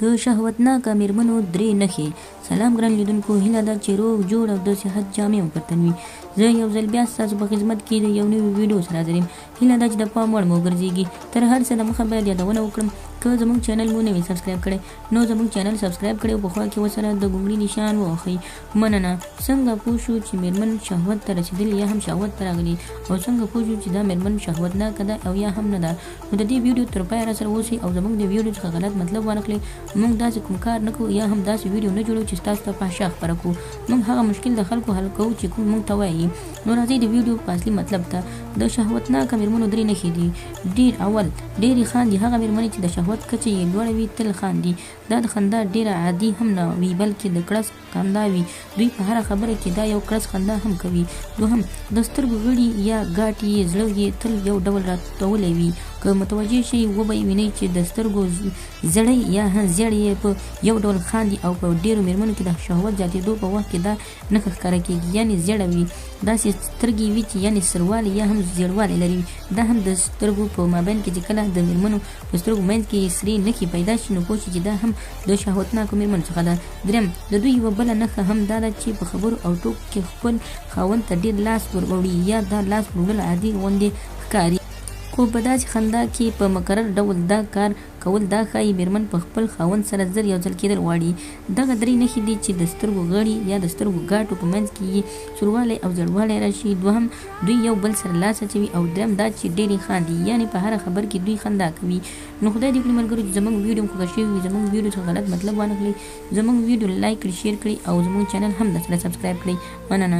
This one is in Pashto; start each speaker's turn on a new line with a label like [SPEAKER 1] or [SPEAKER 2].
[SPEAKER 1] د شهوتناکه میرمنو درې نښې. سلام ګران لیدونکو، هیله ده چې روغ جوړ او د صحت جامې وکړتن وي. زه یو ځل بیا ستاسو په خدمت کې د یو نوي ویډیو سره حاضر یم. هیله ده چې د پام وړ مو وګرځېږي. تر هر څه دمخه باید یادونه وکړم، که زموږ چینل مو نه وي سبسکرایب کړی نو زموږ چینل سبسکرایب کړئ او په خوا کې ورسره د ګونګړي نشان ووهئ. مننه. څنګه پوه شو چې میرمن شهوت ته رسېدلې یا هم شهوت ته راغلي، او څنګه پوه شو چې دا میرمن شهوتناکه ده او یا هم نه ده؟ نو د دې ویډیو تر پایه راسره اوسئ او زموږ د ویډیو څخه غلط مطلب وانخلئ. موږ داسې کوم کار نه کوو یا هم داسې ویډیو نه جوړوو چې ستاسو ته فحشا خپره کړو. موږ هغه مشکل د خلکو حل کوو چې کوم موږ ته وایي. نو راځئ د ویډیو په اصلي مطلب ته. د شهوتناکه میرمنو درې نښې دي. ډېرې خاندي. هغه میرمنې چې د شهوت کچه یې لوړه وي تل خاندي. دا د خندا ډېره عادي هم نه وي، بلکې د کړس خندا وي. دوی په هره خبره کې دا یو کړس خندا هم کوي. دوهم، د سترګو غړي یا ګاټې یې زړه یې تل یو ډول راتولی وي. که متوجه شئ وبه یې وینئ چې د سترګو زړی یا هم زیړ یې په یو ډول خاندي، او په ډېرو میرمنو کې د شهوت زیاتېدو په وخت کې دا نښه ښکاره کېږي، یعنې زیړه وي. داسې سترګې وي چې یعنې سروالی یا هم زیړوالی لري. دا هم د سترګو په مابین کې چې کله د میرمنو په سترګو منځ کې سرې نښې پیدا شي، نو پوه شي چې دا هم د شهوتناکو میرمنو څخه ده. دریم، د دوی یوه بله نښه هم دا ده چې په خبرو او ټوکو کې خپل خاوند ته ډېر لاس ور وړي، یا دا لاس وړل عادي غوندې ښکاري. خو په داسې خندا کې په مکرر ډول دا کار کول دا ښایي میرمن په خپل خاوند سره زر یو ځل کېدل غواړي. دغه درې نښې دي چې د سترګو غړي یا د سترګو ګاټو په منځ کې یې سوروالی او زړوالی راشي. دوهم، دوی یو بل سره لاس اچوي. او دریم دا چې ډېرې خاندي، یعنې په هره خبر کې دوی خندا کوي. نو خدای دې وکړي ملګرو چې زموږ ویډیو خوښه شوې وي، زموږ ویډیو څخه غلط مطلب وانخلئ، زموږ ویډیو لایک کړئ، شیر کړئ او زموږ چینل هم درسره سبسکرایب کړئ. مننه.